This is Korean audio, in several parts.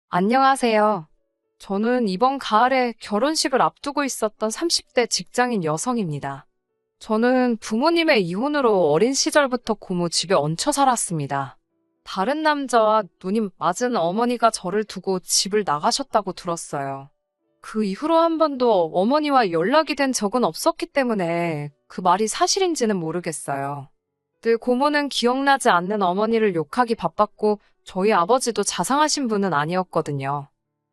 안녕하세요. 저는 이번 가을에 결혼식을 앞두고 있었던 30대 직장인 여성입니다. 저는 부모님의 이혼으로 어린 시절부터 고모 집에 얹혀 살았습니다. 다른 남자와 눈이 맞은 어머니가 저를 두고 집을 나가셨다고 들었어요. 그 이후로 한 번도 어머니와 연락이 된 적은 없었기 때문에 그 말이 사실인지는 모르겠어요. 늘 고모는 기억나지 않는 어머니를 욕하기 바빴고 저희 아버지도 자상하신 분은 아니었거든요.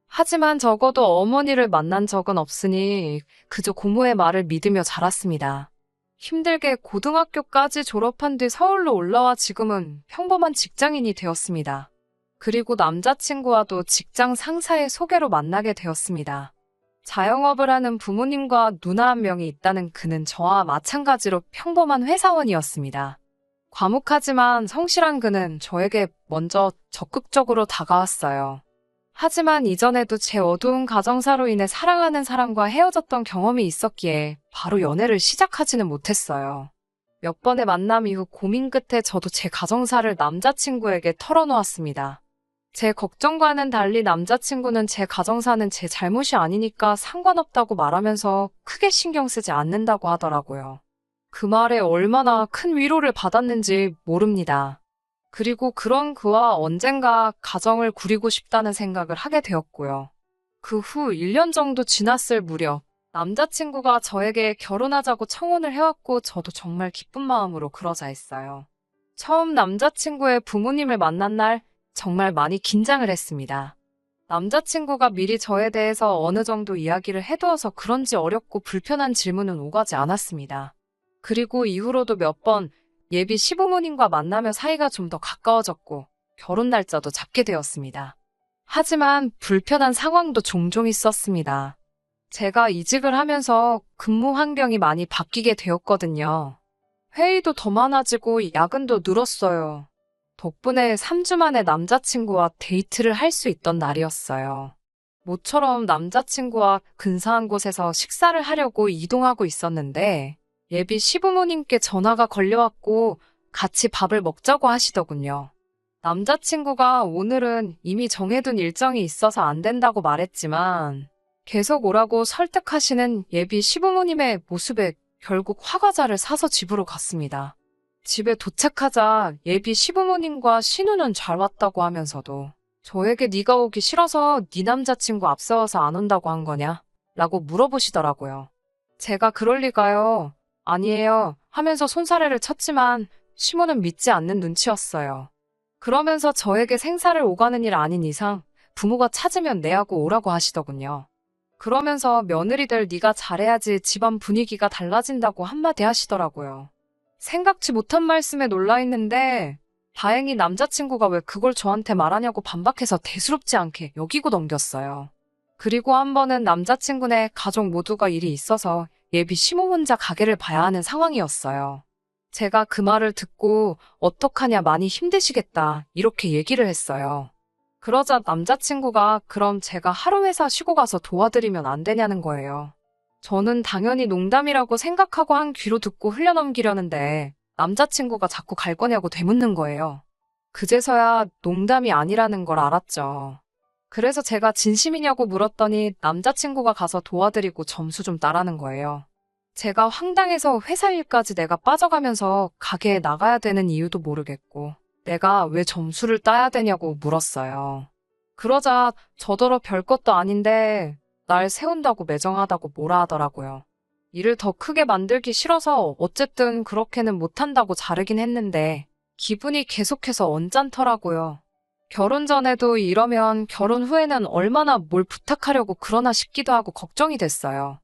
하지만 적어도 어머니를 만난 적은 없으니 그저 고모의 말을 믿으며 자랐습니다. 힘들게 고등학교까지 졸업한 뒤 서울로 올라와 지금은 평범한 직장인이 되었습니다. 그리고 남자친구와도 직장 상사의 소개로 만나게 되었습니다. 자영업을 하는 부모님과 누나 한 명이 있다는 그는 저와 마찬가지로 평범한 회사원이었습니다. 과묵하지만 성실한 그는 저에게 먼저 적극적으로 다가왔어요. 하지만 이전에도 제 어두운 가정사로 인해 사랑하는 사람과 헤어졌던 경험이 있었기에 바로 연애를 시작하지는 못했어요. 몇 번의 만남 이후 고민 끝에 저도 제 가정사를 남자친구에게 털어놓았습니다. 제 걱정과는 달리 남자친구는 제 가정사는 제 잘못이 아니니까 상관없다고 말하면서 크게 신경 쓰지 않는다고 하더라고요. 그 말에 얼마나 큰 위로를 받았는지 모릅니다. 그리고 그런 그와 언젠가 가정을 꾸리고 싶다는 생각을 하게 되었고요. 그 후 1년 정도 지났을 무렵 남자친구가 저에게 결혼하자고 청혼을 해왔고 저도 정말 기쁜 마음으로 그러자 했어요. 처음 남자친구의 부모님을 만난 날 정말 많이 긴장을 했습니다. 남자친구가 미리 저에 대해서 어느 정도 이야기를 해두어서 그런지 어렵고 불편한 질문은 오가지 않았습니다. 그리고 이후로도 몇 번 예비 시부모님과 만나며 사이가 좀 더 가까워졌고 결혼 날짜도 잡게 되었습니다. 하지만 불편한 상황도 종종 있었습니다. 제가 이직을 하면서 근무 환경이 많이 바뀌게 되었거든요. 회의도 더 많아지고 야근도 늘었어요. 덕분에 3주 만에 남자친구와 데이트를 할 수 있던 날이었어요. 모처럼 남자친구와 근사한 곳에서 식사를 하려고 이동하고 있었는데 예비 시부모님께 전화가 걸려왔고 같이 밥을 먹자고 하시더군요. 남자친구가 오늘은 이미 정해둔 일정이 있어서 안 된다고 말했지만 계속 오라고 설득하시는 예비 시부모님의 모습에 결국 화과자를 사서 집으로 갔습니다. 집에 도착하자 예비 시부모님과 신우는 잘 왔다고 하면서도 저에게 네가 오기 싫어서 네 남자친구 앞세워서 안 온다고 한 거냐? 라고 물어보시더라고요. 제가 그럴 리가요. 아니에요 하면서 손사래를 쳤지만 시모는 믿지 않는 눈치였어요. 그러면서 저에게 생사를 오가는 일 아닌 이상 부모가 찾으면 내하고 오라고 하시더군요. 그러면서 며느리들 네가 잘해야지 집안 분위기가 달라진다고 한마디 하시더라고요. 생각지 못한 말씀에 놀라 있는데 다행히 남자친구가 왜 그걸 저한테 말하냐고 반박해서 대수롭지 않게 여기고 넘겼어요. 그리고 한 번은 남자친구네 가족 모두가 일이 있어서 예비 시모 혼자 가게를 봐야 하는 상황이었어요. 제가 그 말을 듣고 어떡하냐 많이 힘드시겠다 이렇게 얘기를 했어요. 그러자 남자친구가 그럼 제가 하루 회사 쉬고 가서 도와드리면 안 되냐는 거예요. 저는 당연히 농담이라고 생각하고 한 귀로 듣고 흘려넘기려는데 남자친구가 자꾸 갈 거냐고 되묻는 거예요. 그제서야 농담이 아니라는 걸 알았죠. 그래서 제가 진심이냐고 물었더니 남자친구가 가서 도와드리고 점수 좀 따라는 거예요. 제가 황당해서 회사 일까지 내가 빠져가면서 가게에 나가야 되는 이유도 모르겠고 내가 왜 점수를 따야 되냐고 물었어요. 그러자 저더러 별것도 아닌데 날 세운다고 매정하다고 뭐라 하더라고요. 일을 더 크게 만들기 싫어서 어쨌든 그렇게는 못한다고 자르긴 했는데 기분이 계속해서 언짢더라고요. 결혼 전에도 이러면 결혼 후에는 얼마나 뭘 부탁하려고 그러나 싶기도 하고 걱정이 됐어요.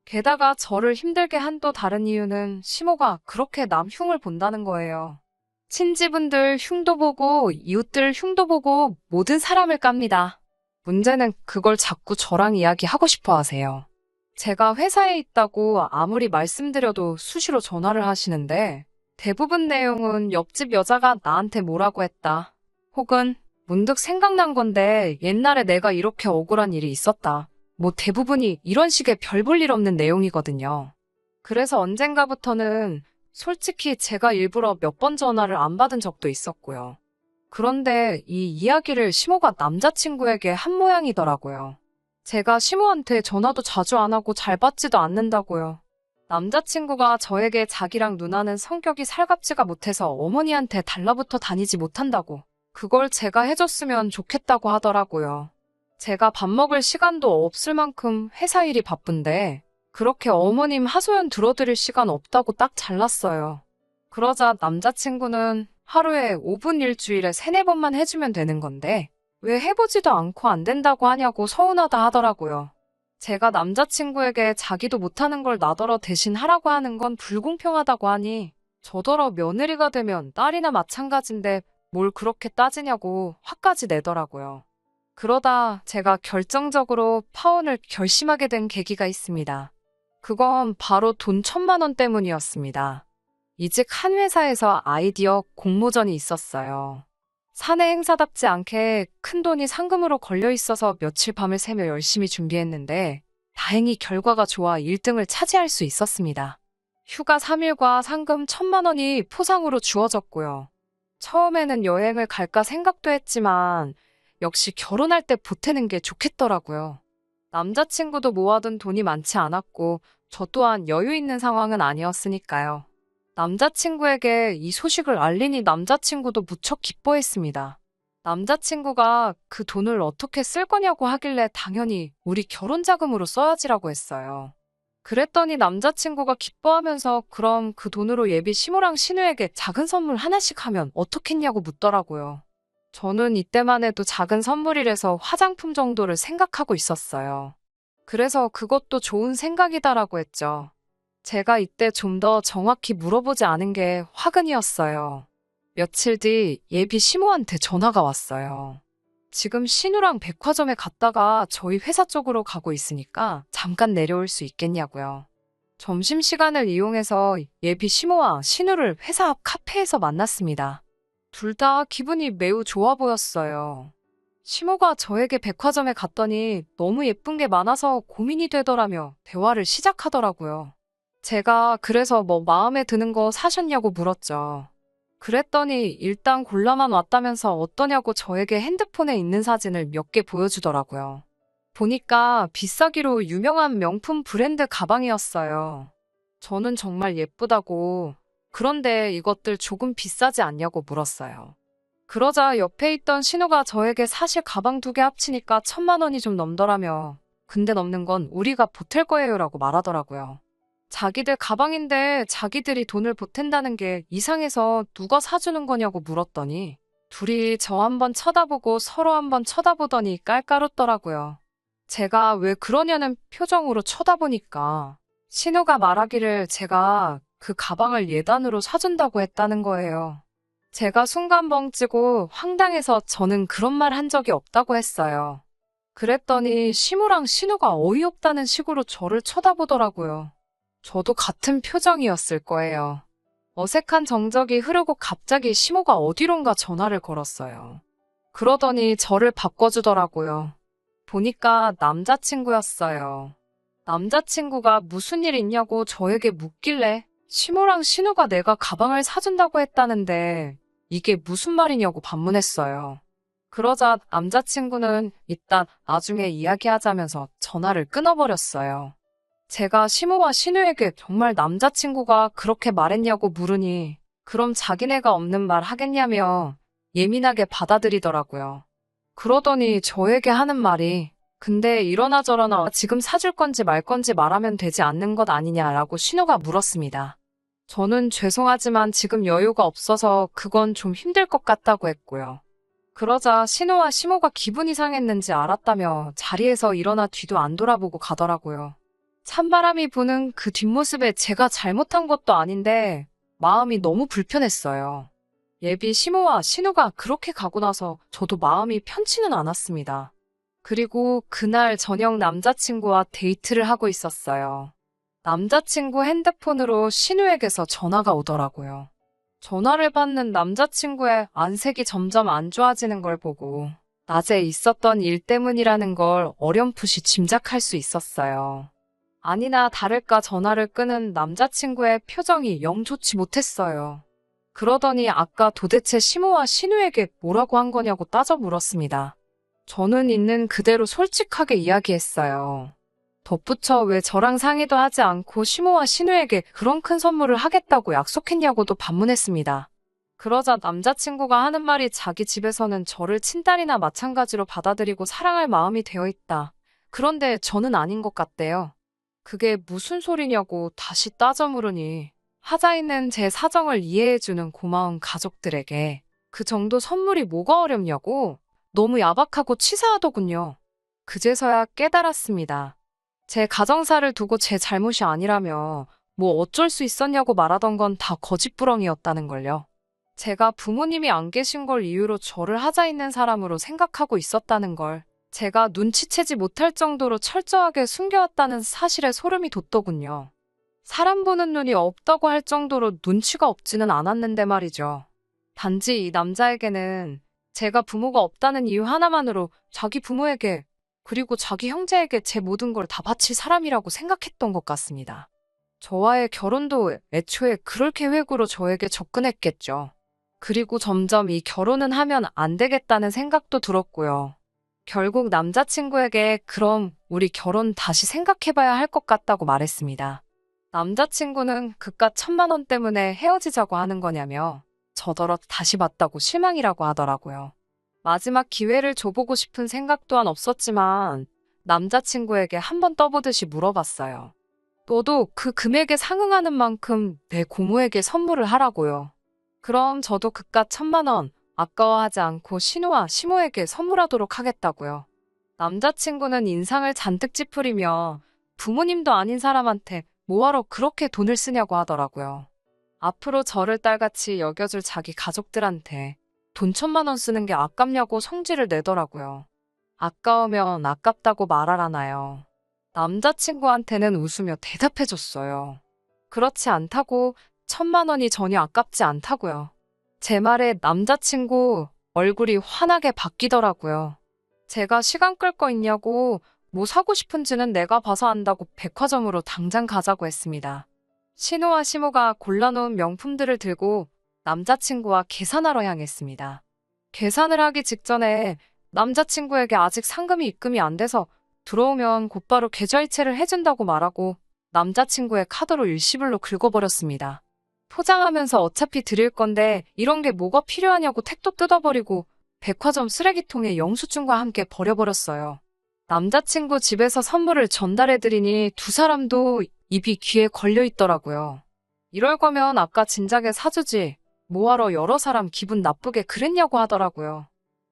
게다가 저를 힘들게 한 또 다른 이유는 시모가 그렇게 남 흉을 본다는 거예요. 친지분들 흉도 보고 이웃들 흉도 보고 모든 사람을 깝니다. 문제는 그걸 자꾸 저랑 이야기하고 싶어 하세요. 제가 회사에 있다고 아무리 말씀드려도 수시로 전화를 하시는데 대부분 내용은 옆집 여자가 나한테 뭐라고 했다. 혹은 문득 생각난 건데 옛날에 내가 이렇게 억울한 일이 있었다. 뭐 대부분이 이런 식의 별 볼 일 없는 내용이거든요. 그래서 언젠가부터는 솔직히 제가 일부러 몇 번 전화를 안 받은 적도 있었고요. 그런데 이 이야기를 시모가 남자친구에게 한 모양이더라고요. 제가 시모한테 전화도 자주 안 하고 잘 받지도 않는다고요. 남자친구가 저에게 자기랑 누나는 성격이 살갑지가 못해서 어머니한테 달라붙어 다니지 못한다고. 그걸 제가 해줬으면 좋겠다고 하더라고요. 제가 밥 먹을 시간도 없을 만큼 회사 일이 바쁜데 그렇게 어머님 하소연 들어드릴 시간 없다고 딱 잘랐어요. 그러자 남자친구는 하루에 5분 일주일에 3-4번만 해주면 되는 건데 왜 해보지도 않고 안 된다고 하냐고 서운하다 하더라고요. 제가 남자친구에게 자기도 못하는 걸 나더러 대신 하라고 하는 건 불공평하다고 하니 저더러 며느리가 되면 딸이나 마찬가지인데 뭘 그렇게 따지냐고 화까지 내더라고요. 그러다 제가 결정적으로 파혼을 결심하게 된 계기가 있습니다. 그건 바로 돈 1,000만 원 때문이었습니다. 이직 한 회사에서 아이디어 공모전이 있었어요. 사내 행사답지 않게 큰돈이 상금으로 걸려 있어서 며칠 밤을 새며 열심히 준비했는데 다행히 결과가 좋아 1등을 차지할 수 있었습니다. 휴가 3일과 상금 1,000만 원이 포상으로 주어졌고요. 처음에는 여행을 갈까 생각도 했지만 역시 결혼할 때 보태는 게 좋겠더라고요. 남자친구도 모아둔 돈이 많지 않았고 저 또한 여유 있는 상황은 아니었으니까요. 남자친구에게 이 소식을 알리니 남자친구도 무척 기뻐했습니다. 남자친구가 그 돈을 어떻게 쓸 거냐고 하길래 당연히 우리 결혼 자금으로 써야지라고 했어요. 그랬더니 남자친구가 기뻐하면서 그럼 그 돈으로 예비 시모랑 신우에게 작은 선물 하나씩 하면 어떻겠냐고 묻더라고요. 저는 이때만 해도 작은 선물이라서 화장품 정도를 생각하고 있었어요. 그래서 그것도 좋은 생각이다라고 했죠. 제가 이때 좀 더 정확히 물어보지 않은 게 화근이었어요. 며칠 뒤 예비 시모한테 전화가 왔어요. 지금 신우랑 백화점에 갔다가 저희 회사 쪽으로 가고 있으니까 잠깐 내려올 수 있겠냐고요. 점심시간을 이용해서 예비 시모와 신우를 회사 앞 카페에서 만났습니다. 둘 다 기분이 매우 좋아 보였어요. 시모가 저에게 백화점에 갔더니 너무 예쁜 게 많아서 고민이 되더라며 대화를 시작하더라고요. 제가 그래서 뭐 마음에 드는 거 사셨냐고 물었죠. 그랬더니 일단 골라만 왔다면서 어떠냐고 저에게 핸드폰에 있는 사진을 몇 개 보여주더라고요. 보니까 비싸기로 유명한 명품 브랜드 가방이었어요. 저는 정말 예쁘다고, 그런데 이것들 조금 비싸지 않냐고 물었어요. 그러자 옆에 있던 신우가 저에게 사실 가방 2개 합치니까 1,000만 원이 좀 넘더라며 근데 넘는 건 우리가 보탤 거예요라고 말하더라고요. 자기들 가방인데 자기들이 돈을 보탠다는 게 이상해서 누가 사주는 거냐고 물었더니 둘이 저 한번 쳐다보고 서로 한번 쳐다보더니 깔깔 웃더라고요. 제가 왜 그러냐는 표정으로 쳐다보니까 신우가 말하기를 제가 그 가방을 예단으로 사준다고 했다는 거예요. 제가 순간 벙찌고 황당해서 저는 그런 말 한 적이 없다고 했어요. 그랬더니 시무랑 신우가 어이없다는 식으로 저를 쳐다보더라고요. 저도 같은 표정이었을 거예요. 어색한 정적이 흐르고 갑자기 시모가 어디론가 전화를 걸었어요. 그러더니 저를 바꿔주더라고요. 보니까 남자친구였어요. 남자친구가 무슨 일 있냐고 저에게 묻길래 시모랑 신우가 내가 가방을 사준다고 했다는데 이게 무슨 말이냐고 반문했어요. 그러자 남자친구는 이따 나중에 이야기하자면서 전화를 끊어버렸어요. 제가 시모와 신우에게 정말 남자친구가 그렇게 말했냐고 물으니 그럼 자기네가 없는 말 하겠냐며 예민하게 받아들이더라고요. 그러더니 저에게 하는 말이 근데 이러나 저러나 지금 사줄 건지 말 건지 말하면 되지 않는 것 아니냐라고 신우가 물었습니다. 저는 죄송하지만 지금 여유가 없어서 그건 좀 힘들 것 같다고 했고요. 그러자 신우와 시모가 기분이 상했는지 알았다며 자리에서 일어나 뒤도 안 돌아보고 가더라고요. 찬바람이 부는 그 뒷모습에 제가 잘못한 것도 아닌데 마음이 너무 불편했어요. 예비 시모와 신우가 그렇게 가고 나서 저도 마음이 편치는 않았습니다. 그리고 그날 저녁 남자친구와 데이트를 하고 있었어요. 남자친구 핸드폰으로 신우에게서 전화가 오더라고요. 전화를 받는 남자친구의 안색이 점점 안 좋아지는 걸 보고 낮에 있었던 일 때문이라는 걸 어렴풋이 짐작할 수 있었어요. 아니나 다를까 전화를 끄는 남자친구의 표정이 영 좋지 못했어요. 그러더니 아까 도대체 시모와 신우에게 뭐라고 한 거냐고 따져 물었습니다. 저는 있는 그대로 솔직하게 이야기했어요. 덧붙여 왜 저랑 상의도 하지 않고 시모와 신우에게 그런 큰 선물을 하겠다고 약속했냐고도 반문했습니다. 그러자 남자친구가 하는 말이 자기 집에서는 저를 친딸이나 마찬가지로 받아들이고 사랑할 마음이 되어 있다. 그런데 저는 아닌 것 같대요. 그게 무슨 소리냐고 다시 따져 물으니 하자 있는 제 사정을 이해해주는 고마운 가족들에게 그 정도 선물이 뭐가 어렵냐고 너무 야박하고 치사하더군요. 그제서야 깨달았습니다. 제 가정사를 두고 제 잘못이 아니라며 뭐 어쩔 수 있었냐고 말하던 건 다 거짓부렁이었다는 걸요. 제가 부모님이 안 계신 걸 이유로 저를 하자 있는 사람으로 생각하고 있었다는 걸 제가 눈치채지 못할 정도로 철저하게 숨겨왔다는 사실에 소름이 돋더군요. 사람 보는 눈이 없다고 할 정도로 눈치가 없지는 않았는데 말이죠. 단지 이 남자에게는 제가 부모가 없다는 이유 하나만으로 자기 부모에게 그리고 자기 형제에게 제 모든 걸 다 바칠 사람이라고 생각했던 것 같습니다. 저와의 결혼도 애초에 그럴 계획으로 저에게 접근했겠죠. 그리고 점점 이 결혼은 하면 안 되겠다는 생각도 들었고요. 결국 남자친구에게 그럼 우리 결혼 다시 생각해봐야 할 것 같다고 말했습니다. 남자친구는 그깟 1,000만 원 때문에 헤어지자고 하는 거냐며 저더러 다시 봤다고 실망이라고 하더라고요. 마지막 기회를 줘보고 싶은 생각 또한 없었지만 남자친구에게 한번 떠보듯이 물어봤어요. 너도 그 금액에 상응하는 만큼 내 고모에게 선물을 하라고요. 그럼 저도 그깟 1,000만 원 아까워하지 않고 신우와 시모에게 선물하도록 하겠다고요. 남자친구는 인상을 잔뜩 찌푸리며 부모님도 아닌 사람한테 뭐하러 그렇게 돈을 쓰냐고 하더라고요. 앞으로 저를 딸같이 여겨줄 자기 가족들한테 돈 1,000만 원 쓰는 게 아깝냐고 성질을 내더라고요. 아까우면 아깝다고 말하라나요. 남자친구한테는 웃으며 대답해줬어요. 그렇지 않다고 1,000만 원이 전혀 아깝지 않다고요. 제 말에 남자친구 얼굴이 환하게 바뀌더라고요. 제가 시간 끌 거 있냐고 뭐 사고 싶은지는 내가 봐서 안다고 백화점으로 당장 가자고 했습니다. 신우와 시모가 골라놓은 명품들을 들고 남자친구와 계산하러 향했습니다. 계산을 하기 직전에 남자친구에게 아직 상금이 입금이 안 돼서 들어오면 곧바로 계좌이체를 해준다고 말하고 남자친구의 카드로 일시불로 긁어버렸습니다. 포장하면서 어차피 드릴 건데 이런 게 뭐가 필요하냐고 택도 뜯어버리고 백화점 쓰레기통에 영수증과 함께 버려버렸어요. 남자친구 집에서 선물을 전달해드리니 두 사람도 입이 귀에 걸려있더라고요. 이럴 거면 아까 진작에 사주지 뭐하러 여러 사람 기분 나쁘게 그랬냐고 하더라고요.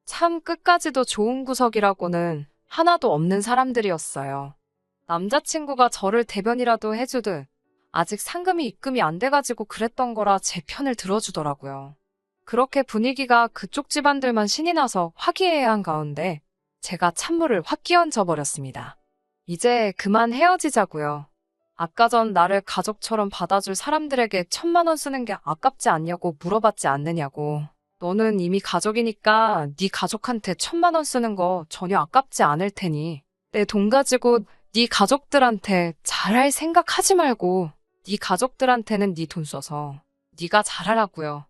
참 끝까지도 좋은 구석이라고는 하나도 없는 사람들이었어요. 남자친구가 저를 대변이라도 해주듯 아직 상금이 입금이 안 돼가지고 그랬던 거라 제 편을 들어주더라고요. 그렇게 분위기가 그쪽 집안들만 신이 나서 화기애애한 가운데 제가 찬물을 확 끼얹어 버렸습니다. 이제 그만 헤어지자고요. 아까 전 나를 가족처럼 받아줄 사람들에게 1,000만 원 쓰는 게 아깝지 않냐고 물어봤지 않느냐고. 너는 이미 가족이니까 네 가족한테 1,000만 원 쓰는 거 전혀 아깝지 않을 테니 내 돈 가지고 네 가족들한테 잘할 생각 하지 말고 네 가족들한테는 네 돈 써서 네가 잘하라고요.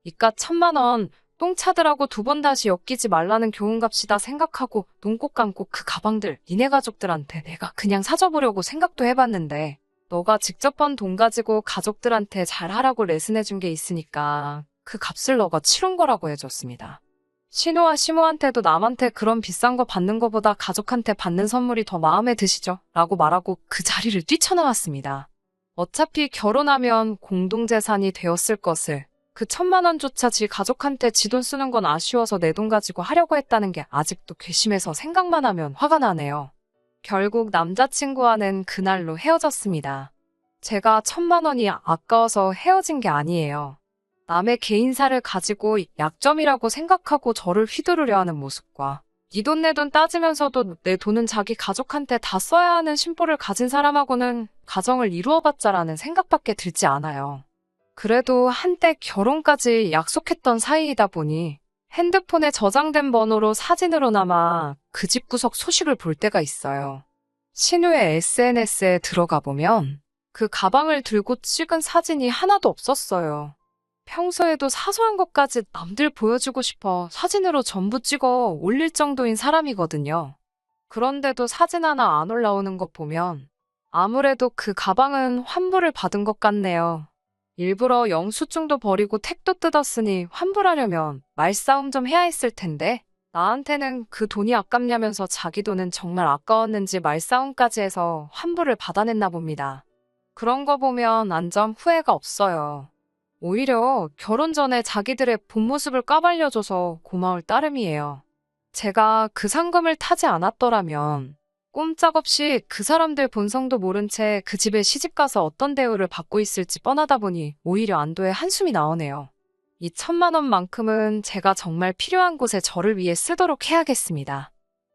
이깟 1,000만 원 똥 차더라고 두 번 다시 엮이지 말라는 교훈값이다 생각하고 눈 꼭 감고 그 가방들 니네 가족들한테 내가 그냥 사줘보려고 생각도 해봤는데 너가 직접 번 돈 가지고 가족들한테 잘하라고 레슨해준 게 있으니까 그 값을 너가 치른 거라고 해줬습니다. 신우와 시모한테도 남한테 그런 비싼 거 받는 거보다 가족한테 받는 선물이 더 마음에 드시죠? 라고 말하고 그 자리를 뛰쳐나왔습니다. 어차피 결혼하면 공동재산이 되었을 것을 그 1,000만 원조차 지 가족한테 지 돈 쓰는 건 아쉬워서 내 돈 가지고 하려고 했다는 게 아직도 괘씸해서 생각만 하면 화가 나네요. 결국 남자친구와는 그날로 헤어졌습니다. 제가 1,000만 원이 아까워서 헤어진 게 아니에요. 남의 개인사를 가지고 약점이라고 생각하고 저를 휘두르려 하는 모습과 네 돈 내 돈 따지면서도 내 돈은 자기 가족한테 다 써야 하는 심보를 가진 사람하고는 가정을 이루어봤자라는 생각밖에 들지 않아요. 그래도 한때 결혼까지 약속했던 사이이다 보니 핸드폰에 저장된 번호로 사진으로나마 그 집 구석 소식을 볼 때가 있어요. 신우의 SNS에 들어가 보면 그 가방을 들고 찍은 사진이 하나도 없었어요. 평소에도 사소한 것까지 남들 보여주고 싶어 사진으로 전부 찍어 올릴 정도인 사람이거든요. 그런데도 사진 하나 안 올라오는 것 보면 아무래도 그 가방은 환불을 받은 것 같네요. 일부러 영수증도 버리고 택도 뜯었으니 환불하려면 말싸움 좀 해야 했을 텐데 나한테는 그 돈이 아깝냐면서 자기 돈은 정말 아까웠는지 말싸움까지 해서 환불을 받아냈나 봅니다. 그런 거 보면 안전 후회가 없어요. 오히려 결혼 전에 자기들의 본 모습을 까발려줘서 고마울 따름이에요. 제가 그 상금을 타지 않았더라면 꼼짝없이 그 사람들 본성도 모른 채 그 집에 시집가서 어떤 대우를 받고 있을지 뻔하다 보니 오히려 안도의 한숨이 나오네요. 이 1,000만 원만큼은 제가 정말 필요한 곳에 저를 위해 쓰도록 해야겠습니다.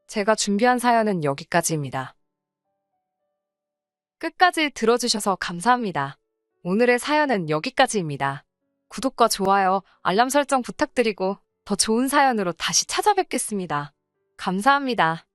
제가 준비한 사연은 여기까지입니다. 끝까지 들어주셔서 감사합니다. 오늘의 사연은 여기까지입니다. 구독과 좋아요, 알람 설정 부탁드리고 더 좋은 사연으로 다시 찾아뵙겠습니다. 감사합니다.